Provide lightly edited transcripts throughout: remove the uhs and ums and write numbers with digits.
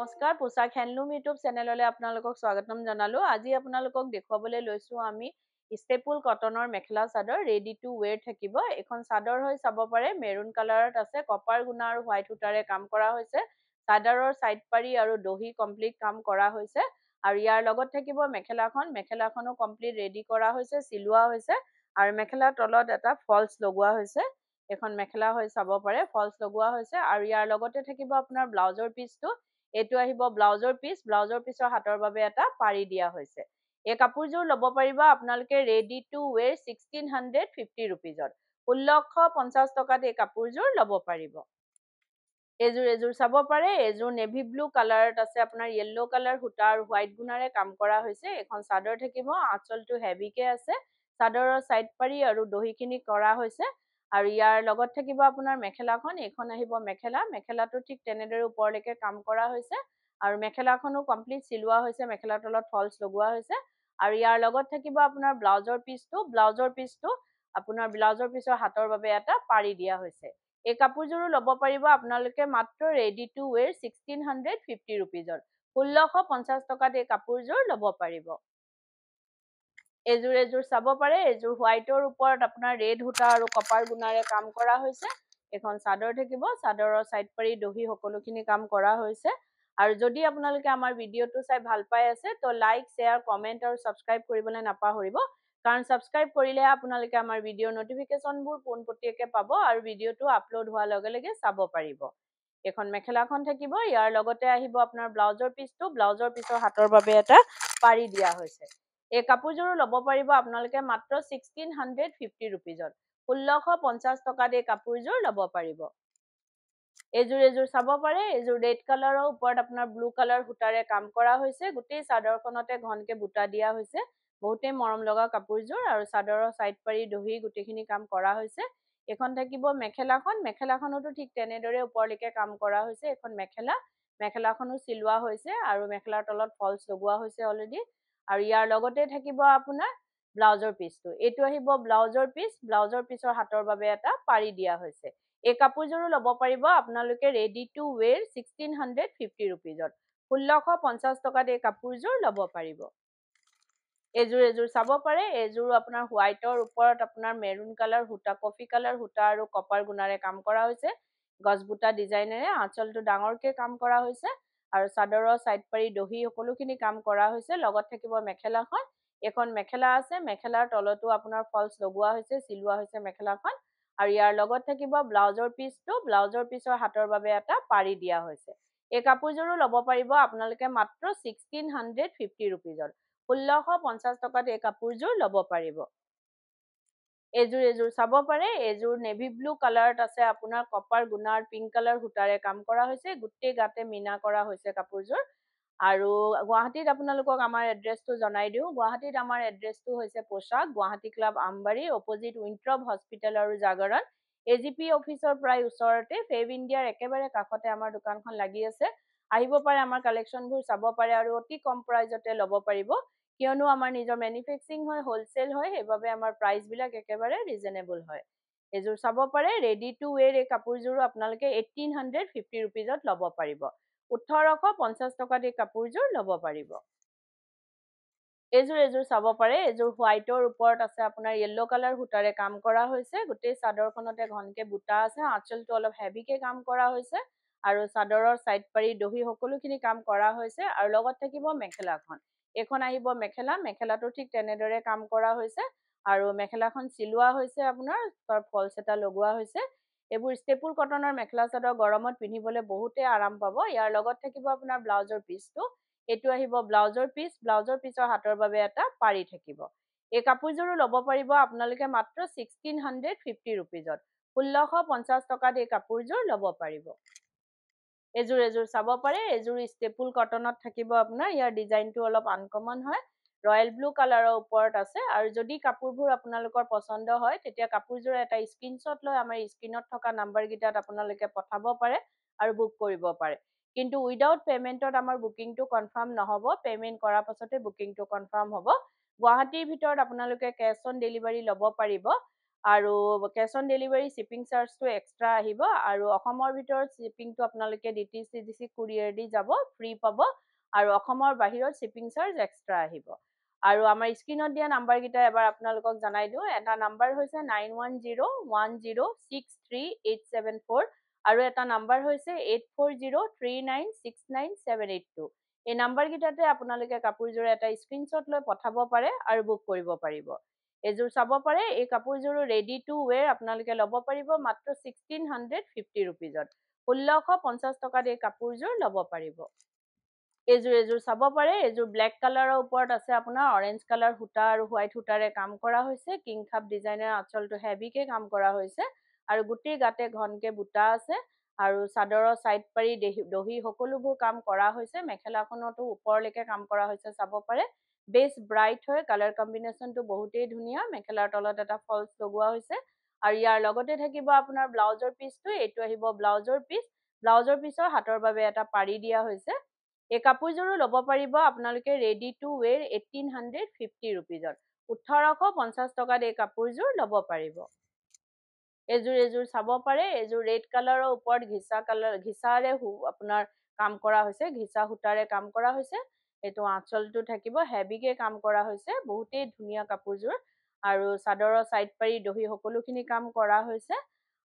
নমস্কাৰ পোশাক handloom YouTube চেনেললৈ আপোনালোকক স্বাগতম জনালো আজি আপোনালোকক দেখুৱাবলৈ লৈছো আমি ষ্টেপুল কটনৰ মেখেলা চাদৰ ৰেডি টু ৱেৰ থাকিব এখন চাদৰ হৈ চাব পাৰে মেৰুন কালাৰত আছে কপাৰ গুণা আৰু হোৱাইট সূতাৰে কাম কৰা হৈছে চাদৰৰ সাইড পাৰি আৰু দহি কমপ্লিট কাম কৰা হৈছে আৰু ইয়াৰ লগত থাকিব মেখেলাখনো কমপ্লিট ৰেডি কৰা হৈছে চিলোৱা হৈছে আৰু মেখেলাৰ তলত এটা ফলস লগোৱা হৈছে এখন মেখেলা হৈ চাব পাৰে ফলস লগোৱা হৈছে আৰু ইয়াৰ লগতে থাকিব আপোনাৰ ব্লাউজৰ পিচটো এটো আহিব ব্লাউজৰ পিছৰ হাতৰ বাবে এটা পাৰি দিয়া হৈছে এই কাপোৰযোৰ লব পাৰিবা আপোনালোকে ৰেডি টু ৱেৰ 1650 ৰুপিজত 1650 টকাত এই কাপোৰযোৰ লব পাৰিব এযোৰ চাব পাৰে এযোৰ নেভি ব্লু কালাৰত আছে আপোনাৰ ইয়েলো কালাৰ সূতা আৰু হোৱাইট গুণাৰে কাম কৰা হৈছে এখন চাদৰ থাকিব আঁচলটো হেভিকে আছে চাদৰৰ সাইড পাৰি আৰু দহিখিনি কৰা হৈছে আৰু ইয়াৰ লগত থাকিব আপোনাৰ মেখেলাখন এখন আহিব মেখেলাটো ঠিক তেনেদৰে ওপৰলৈকে কাম কৰা হৈছে আৰু মেখেলাখনো কমপ্লিট চিলোৱা হৈছে মেখেলাৰ তলত ফলস লগোৱা হৈছে আৰু ইয়াৰ লগত থাকিব আপোনাৰ ব্লাউজৰ পিচটো আপোনাৰ ব্লাউজৰ পিছৰ হাতৰ বাবে এটা পাৰি দিয়া হৈছে এই কাপোৰযোৰো লব পাৰিব আপোনালোকে মাত্ৰ ৰেডি টু ৱেৰ 1650 ৰুপিজত 1650 টকাত এই কাপোৰযোৰ লব পাৰিব এযোৰ চাব পাৰে এযোৰ হোৱাইটৰ ওপৰত আপোনাৰ ৰেড সূতা আৰু কপাৰ গুণাৰে কাম কৰা হৈছে এখন চাদৰ থাকিব চাদৰৰ সাইড পাৰি দহি সকলোখিনি কাম কৰা হৈছে আৰু যদি আপোনালোকে আমাৰ ভিডিঅটো চাই ভাল পাই আছে তো লাইক শেয়াৰ কমেন্ট আৰু সাবস্ক্ৰাইব কৰিবলৈ নাপাহৰিব কাৰণ সাবস্ক্ৰাইব কৰিলে আপোনালোকে আমাৰ ভিডিঅ নটিফিকেশনবোৰ পোনপটীয়াকৈ পাব আৰু ভিডিঅটো আপলোড হোৱাৰ লগে লগে চাব পাৰিব এখন মেখেলাখন থাকিব ইয়াৰ লগতে আহিব আপোনাৰ ব্লাউজৰ পিছৰ হাতৰ বাবে এটা পাৰি দিয়া হৈছে এই কাপোৰযোৰো লব পাৰিব আপোনালোকে মাত্ৰ 1650 ৰুপিজত 1650 টকাত এই কাপোৰযোৰ লব পাৰিব এযোৰ চাব পাৰে এযোৰ ৰেড কালাৰৰ ওপৰত আপোনাৰ ব্লু কালাৰ সূতাৰে কাম কৰা হৈছে গোটেই চাদৰখনতে ঘনকে বুটা দিয়া হৈছে বহুতে মৰম লগা কাপোৰযোৰ আৰু চাদৰৰ সাইড পাৰি দহি গোটেইখিনি কাম কৰা হৈছে এখন থাকিব মেখেলাখনতো ঠিক তেনেদৰে ওপৰলৈকে কাম কৰা হৈছে এখন মেখেলাখনো চিলোৱা হৈছে আৰু মেখেলাৰ তলত ফলস লগোৱা হৈছে অলৰেডি আৰু ইয়াৰ লগতে থাকিব আপোনাৰ ব্লাউজৰ পিচটো এটো আহিব ব্লাউজৰ পিছৰ হাতৰ বাবে এটা পাৰি দিয়া হৈছে এই কাপোৰযোৰো লব পাৰিব আপোনালোকে ৰেডি টু ৱেৰ 1650 ৰুপিজত 1650 টকাত এই কাপোৰযোৰ লব পাৰিব এযোৰ চাব পাৰে এযোৰ আপোনাৰ হোৱাইটৰ ওপৰত আপোনাৰ মেৰুন কালাৰ সূতা কফি কালাৰ সূতা আৰু কপাৰ গুণাৰে কাম কৰা হৈছে গছবুটা ডিজাইনেৰে আঁচলটো ডাঙৰকে কাম কৰা হৈছে আৰু চাদৰৰ সাইড পাৰি দহি সকলোখিনি কাম কৰা হৈছে লগত থাকিব মেখেলাখন এখন মেখেলা আছে মেখেলাৰ তলতো আপোনাৰ ফলস লগোৱা হৈছে চিলোৱা হৈছে মেখেলাখন আৰু ইয়াৰ লগত থাকিব ব্লাউজৰ পিছৰ হাতৰ বাবে এটা পাৰি দিয়া হৈছে এই কাপোৰযোৰো লব পাৰিব আপোনালোকে মাত্ৰ 1650 ৰুপিজত 1650 টকাত এই কাপোৰযোৰ লব পাৰিব এযোৰ চাব পাৰে এযোৰ নেভি ব্লু কালাৰত আছে আপোনাৰ কপাৰ গুণাৰ পিংক কালাৰ সূতাৰে কাম কৰা হৈছে গোটেই গাতে মিনা কৰা হৈছে কাপোৰযোৰ আৰু গুৱাহাটীত আপোনালোকক আমাৰ এড্ৰেছটো জনাই দিওঁ গুৱাহাটীত আমাৰ এড্ৰেছটো হৈছে পোশাক গুৱাহাটী ক্লাব আমবাৰী অপজিট উইণ্ট্ৰপ হস্পিটেল আৰু জাগৰণ এজিপি অফিচৰ প্ৰায় ওচৰতে ফেভ ইণ্ডিয়াৰ একেবাৰে কাষতে আমাৰ দোকানখন লাগি আছে আহিব পাৰে আমাৰ কালেকশ্যনবোৰ চাব পাৰে আৰু অতি কম প্ৰাইজতে ল'ব পাৰিব কিয়নো আমাৰ নিজৰ মেনুফেকচাৰিং হয় হোলসেল হয় সেইবাবে আমাৰ প্ৰাইচ বিলাক একেবাৰে ৰিজনেবল হয় এযোৰ চাব পাৰে ৰেডি টু ৱেৰ এই কাপোৰযোৰো আপোনালোকে 1850 ৰুপিজত ল'ব পাৰিব 1850 টকাত এই কাপোৰযোৰ ল'ব পাৰিব এযোৰ চাব পাৰে এযোৰ হোৱাইটৰ ওপৰত আছে আপোনাৰ ইয়েলো কালাৰ সূতাৰে কাম কৰা হৈছে গোটেই চাদৰখনতে ঘনকে বুটা আছে আঁচলটো অলপ হেভিকে কাম কৰা হৈছে আৰু চাদৰৰ সাইড পাৰি দহি সকলোখিনি কাম কৰা হৈছে আৰু লগত থাকিব মেখেলাখন এখন আহিব মেখেলাটো ঠিক তেনেদৰে কাম কৰা হৈছে আৰু মেখেলাখন চিলোৱা হৈছে আপোনাৰ তাৰ ফলস এটা লগোৱা হৈছে এইবোৰ ষ্টেপুল কটনৰ মেখেলা চাদৰ গৰমত পিন্ধিবলৈ বহুতে আৰাম পাব ইয়াৰ লগত থাকিব আপোনাৰ ব্লাউজৰ পিচটো এটো আহিব ব্লাউজৰ পিছৰ হাতৰ বাবে এটা পাৰি থাকিব এই কাপোৰযোৰো লব পাৰিব আপোনালোকে মাত্ৰ 1650 ৰুপিজত 1650 টকাত এই কাপোৰযোৰ লব পাৰিব এযোৰ চাব পাৰে এযোৰ ষ্টেপুল কটনত থাকিব আপোনাৰ ইয়াৰ ডিজাইনটো অলপ আনকমন হয় ৰয়েল ব্লু কালাৰৰ ওপৰত আছে আৰু যদি কাপোৰবোৰ আপোনালোকৰ পছন্দ হয় তেতিয়া কাপোৰযোৰ এটা স্ক্ৰীনশ্বট লৈ আমাৰ স্ক্ৰীনত থকা নাম্বাৰ গিটাত আপোনালোকে পঠাব পাৰে আৰু বুক কৰিব পাৰে কিন্তু উইদাউট পেমেন্টত আমাৰ বুকিংটো কনফাৰ্ম নহব পেমেন্ট কৰাৰ পাছতে বুকিংটো কনফাৰ্ম হ'ব গুৱাহাটীৰ ভিতৰত আপোনালোকে কেশ অন ডেলিভাৰী ল'ব পাৰিব আৰু কেছ অন ডেলিভাৰী শ্বিপিং চাৰ্জটো এক্সট্ৰা আহিব আৰু অসমৰ ভিতৰত শ্বিপিংটো আপোনালোকে DTC কুৰিয়াৰ দি যাব ফ্ৰী পাব আৰু অসমৰ বাহিৰত শ্বিপিং চাৰ্জ এক্সট্ৰা আহিব আৰু আমাৰ স্ক্ৰীনত দিয়া নাম্বাৰকেইটা এবাৰ আপোনালোকক জনাই দিওঁ এটা নাম্বাৰ হৈছে 9101063874 আৰু এটা নাম্বাৰ হৈছে 8403969782 এই নাম্বাৰকেইটাতে আপোনালোকে কাপোৰযোৰ এটা স্ক্ৰীনশ্বট লৈ পঠাব পাৰে আৰু বুক কৰিব পাৰিব এযোৰ চাব পাৰে এই কাপোৰযোৰ ৰেডি টু ৱেৰ আপোনালোকে ল'ব পাৰিব মাত্ৰ 1650 ৰুপিজত 1650 টকাত এই কাপোৰযোৰ ল'ব পাৰিব এযোৰ চাব পাৰে এযোৰ ব্লেক কালাৰৰ ওপৰত আছে আপোনাৰ অৰেঞ্জ কালাৰ সূতা আৰু হোৱাইট সূতাৰে কাম কৰা হৈছে কিং খাপ ডিজাইনৰ আঁচলটো হেভিকে কাম কৰা হৈছে আৰু গোটেই গাতে ঘনকে বুটা আছে আৰু চাদৰৰ সাইড পাৰি দহি সকলোবোৰ কাম কৰা হৈছে মেখেলাখনতো ওপৰলৈকে কাম কৰা হৈছে চাব পাৰে বেছ ব্ৰাইট হয় কালাৰ কম্বিনেশ্যনটো বহুতেই ধুনীয়া মেখেলাৰ তলত এটা ফলছ লগোৱা হৈছে আৰু ইয়াৰ লগতে থাকিব আপোনাৰ ব্লাউজৰ পিচটো এইটো আহিব ব্লাউজৰ পিচৰ হাতৰ বাবে এটা পাৰি দিয়া হৈছে এই কাপোৰযোৰো ল'ব পাৰিব আপোনালোকে ৰেডি টু ৱেৰ 1850 ৰুপিজত 1850 টকাত এই কাপোৰযোৰ ল'ব পাৰিব এযোৰ চাব পাৰে এযোৰ ৰেড কালাৰৰ ওপৰত ঘিচাৰে আপোনাৰ কাম কৰা হৈছে ঘিচা সূতাৰে কাম কৰা হৈছে এইটো আঁচলটো থাকিব হেভিকে কাম কৰা হৈছে বহুতেই ধুনীয়া কাপোৰযোৰ আৰু চাদৰৰ সাইড পাৰি দহি সকলোখিনি কাম কৰা হৈছে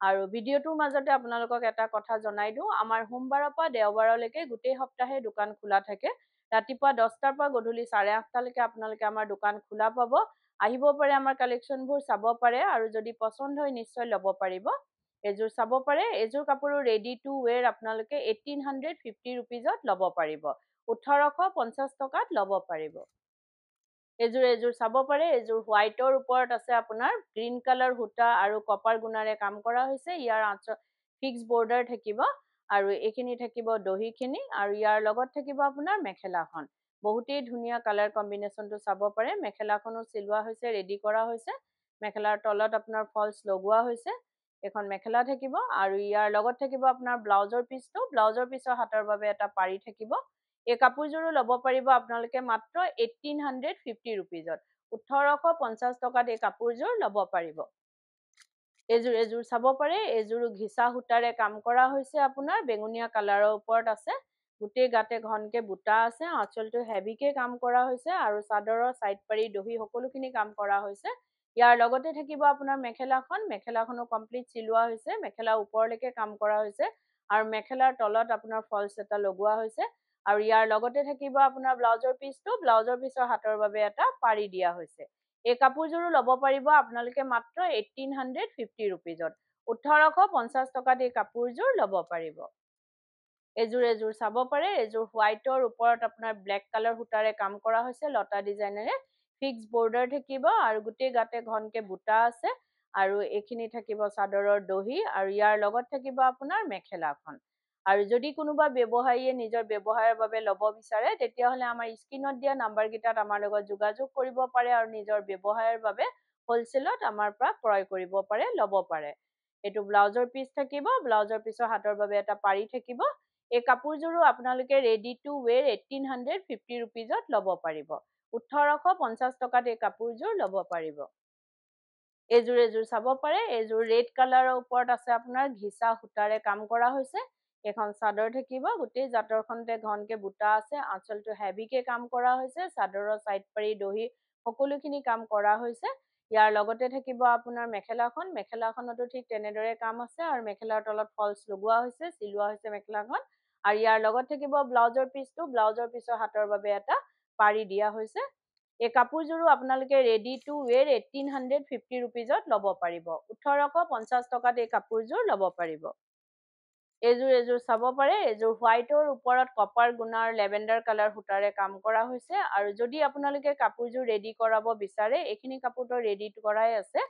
আৰু ভিডিঅ'টোৰ মাজতে আপোনালোকক এটা কথা জনাই দিওঁ আমাৰ সোমবাৰৰ পৰা দেওবাৰলৈকে গোটেই সপ্তাহে দোকান খোলা থাকে ৰাতিপুৱা 10টাৰ পৰা গধূলি 8:30লৈকে আপোনালোকে আমাৰ দোকান খোলা পাব আহিব পাৰে আমাৰ কালেকশ্যনবোৰ চাব পাৰে আৰু যদি পছন্দ হয় নিশ্চয় ল'ব পাৰিব এযোৰ চাব পাৰে এযোৰ কাপোৰ ৰেডি টু ৱেৰ আপোনালোকে 1850 ৰুপিজত ল'ব পাৰিব 1850 টকাত ল'ব পাৰিব এযোৰ চাব পাৰে এযোৰ হোৱাইটৰ ওপৰত আছে আপোনাৰ গ্ৰীণ কালাৰ সূতা আৰু কপাৰ গুণাৰে কাম কৰা হৈছে ইয়াৰ আঁচল ফিক্স বৰ্ডাৰ থাকিব আৰু এইখিনি থাকিব দহিখিনি আৰু ইয়াৰ লগত থাকিব আপোনাৰ মেখেলাখন বহুতেই ধুনীয়া কালাৰ কম্বিনেশ্যনটো চাব পাৰে মেখেলাখনো চিলোৱা হৈছে ৰেডি কৰা হৈছে মেখেলাৰ তলত আপোনাৰ ফলছ লগোৱা হৈছে এখন মেখেলা থাকিব আৰু ইয়াৰ লগত থাকিব আপোনাৰ ব্লাউজৰ পিচৰ হাতৰ বাবে এটা পাৰি থাকিব এই কাপোৰযোৰো ল'ব পাৰিব আপোনালোকে মাত্ৰ 1850 ৰুপিজত 1850 টকাত এই কাপোৰযোৰ ল'ব পাৰিব এযোৰ চাব পাৰে এযোৰ ঘিচা সূতাৰে কাম কৰা হৈছে আপোনাৰ বেঙুনীয়া কালাৰৰ ওপৰত আছে গোটেই গাতে ঘনকে বুটা আছে আঁচলটো হেভিকে কাম কৰা হৈছে আৰু চাদৰৰ সাইড পাৰি দহি সকলোখিনি কাম কৰা হৈছে ইয়াৰ লগতে থাকিব আপোনাৰ মেখেলাখনো কমপ্লিট চিলোৱা হৈছে মেখেলা ওপৰলৈকে কাম কৰা হৈছে আৰু মেখেলাৰ তলত আপোনাৰ ফলছ এটা লগোৱা হৈছে আৰু ইয়াৰ লগতে থাকিব আপোনাৰ ব্লাউজৰ পিচৰ হাতৰ বাবে এটা পাৰি দিয়া হৈছে এই কাপোৰযোৰো ল'ব পাৰিব আপোনালোকে মাত্ৰ 1850 ৰুপিজত 1850 টকাত এই কাপোৰযোৰ ল'ব পাৰিব এযোৰ চাব পাৰে এযোৰ হোৱাইটৰ ওপৰত আপোনাৰ ব্লেক কালাৰ সূতাৰে কাম কৰা হৈছে লতা ডিজাইনেৰে ফিক্স বৰ্ডাৰ থাকিব আৰু গোটেই গাতে ঘনকে বুটা আছে আৰু এইখিনি থাকিব চাদৰৰ দহি আৰু ইয়াৰ লগত থাকিব আপোনাৰ মেখেলাখন আৰু যদি কোনোবা ব্যৱসায়ীয়ে নিজৰ ব্যৱসায়ৰ বাবে ল'ব বিচাৰে তেতিয়াহ'লে আমাৰ স্ক্ৰীনত দিয়া নাম্বাৰকেইটাত আমাৰ লগত যোগাযোগ কৰিব পাৰে আৰু নিজৰ ব্যৱসায়ৰ বাবে হোলচেলত আমাৰ পৰা ক্ৰয় কৰিব পাৰে ল'ব পাৰে এইটো ব্লাউজৰ পিচ থাকিব ব্লাউজৰ পিচৰ হাতৰ বাবে এটা পাৰি থাকিব এই কাপোৰযোৰো আপোনালোকে ৰেডি টু ৱেৰ 1850 ৰুপিজত ল'ব পাৰিব 1850 টকাত এই কাপোৰযোৰ ল'ব পাৰিব এযোৰ চাব পাৰে এযোৰ ৰেড কালাৰৰ ওপৰত আছে আপোনাৰ ঘিচা সূতাৰে কাম কৰা হৈছে এখন চাদৰ থাকিব গোটেই জাতৰখনতে ঘনকে বুটা আছে আঁচলটো হেভিকে কাম কৰা হৈছে চাদৰৰ সাইড পাৰি দহি সকলোখিনি কাম কৰা হৈছে ইয়াৰ লগতে থাকিব আপোনাৰ মেখেলাখনতো ঠিক তেনেদৰে কাম আছে আৰু মেখেলাৰ তলত ফলছ লগোৱা হৈছে চিলোৱা হৈছে মেখেলাখন আৰু ইয়াৰ লগত থাকিব ব্লাউজৰ পিচৰ হাতৰ বাবে এটা পাৰি দিয়া হৈছে এই কাপোৰযোৰো আপোনালোকে ৰেডি টু ৱেৰ 1850 ৰুপিজত ল'ব পাৰিব 1850 টকাত এই কাপোৰযোৰ ল'ব পাৰিব এযোৰ চাব পাৰে এযোৰ হোৱাইটৰ ওপৰত কপাৰ গুণাৰ লেভেণ্ডাৰ কালাৰ সূতাৰে কাম কৰা হৈছে আৰু যদি আপোনালোকে কাপোৰযোৰ ৰেডি কৰাব বিচাৰে এইখিনি কাপোৰটো ৰেডি কৰাই আছে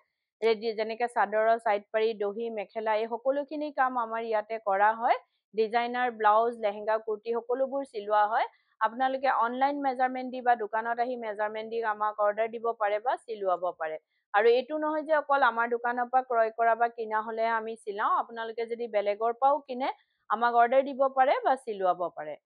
যেনেকৈ চাদৰৰ সাইড পাৰি দহি মেখেলা এই সকলোখিনি কাম আমাৰ ইয়াতে কৰা হয় ডিজাইনাৰ ব্লাউজ লেহেংগা কুৰ্তি সকলোবোৰ চিলোৱা হয় আপোনালোকে অনলাইন মেজাৰমেণ্ট দি বা দোকানত আহি মেজাৰমেণ্ট দি আমাক অৰ্ডাৰ দিব পাৰে বা চিলোৱাব পাৰে আৰু এইটো নহয় যে অকল আমাৰ দোকানৰ পৰা ক্ৰয় কৰা বা কিনা হ'লে আমি চিলাওঁ আপোনালোকে যদি বেলেগৰ পৰাও কিনে আমাক অৰ্ডাৰ দিব পাৰে বা চিলোৱাব পাৰে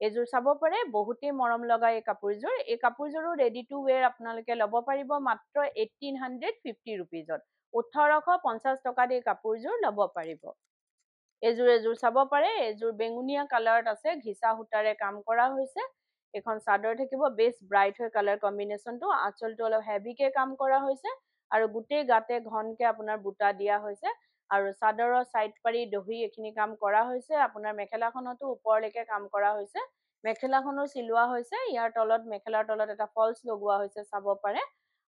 এযোৰ চাব পাৰে বহুতেই মৰম লগা এই কাপোৰযোৰো ৰেডি টু ৱেৰ আপোনালোকে ল'ব পাৰিব মাত্ৰ 1850 ৰুপিজত 1850 টকাত এই কাপোৰযোৰ ল'ব পাৰিব। এযোৰ চাব পাৰে, এযোৰ বেঙুনীয়া কালাৰত আছে, ঘিচা সূতাৰে কাম কৰা হৈছে। এখন চাদৰ থাকিব, বেছ ব্ৰাইট হয় কালাৰ কম্বিনেশ্যনটো, আঁচলটো অলপ হেভিকে কাম কৰা হৈছে আৰু গোটেই গাতে ঘনকে আপোনাৰ বুটা দিয়া হৈছে আৰু চাদৰৰ চাইড পাৰি দহি এইখিনি কাম কৰা হৈছে। আপোনাৰ মেখেলাখনতো ওপৰলৈকে কাম কৰা হৈছে, মেখেলাখনো চিলোৱা হৈছে, ইয়াৰ তলত মেখেলাৰ তলত এটা ফলছ লগোৱা হৈছে চাব পাৰে।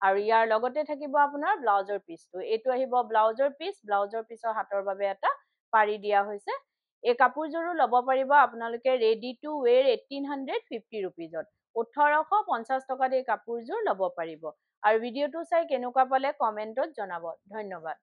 আৰু ইয়াৰ লগতে থাকিব আপোনাৰ ব্লাউজৰ পিচটো, এইটো আহিব ব্লাউজৰ পিছৰ হাতৰ বাবে এটা পাৰি দিয়া হৈছে। এই কাপোৰযোৰো ল'ব পাৰিব আপোনালোকে ৰেডি টু ৱেৰ 1850 ৰুপিজত। 1850 টকাত এই কাপোৰযোৰ ল'ব পাৰিব। আৰু ভিডিঅ'টো চাই কেনেকুৱা পালে কমেণ্টত জনাব। ধন্যবাদ।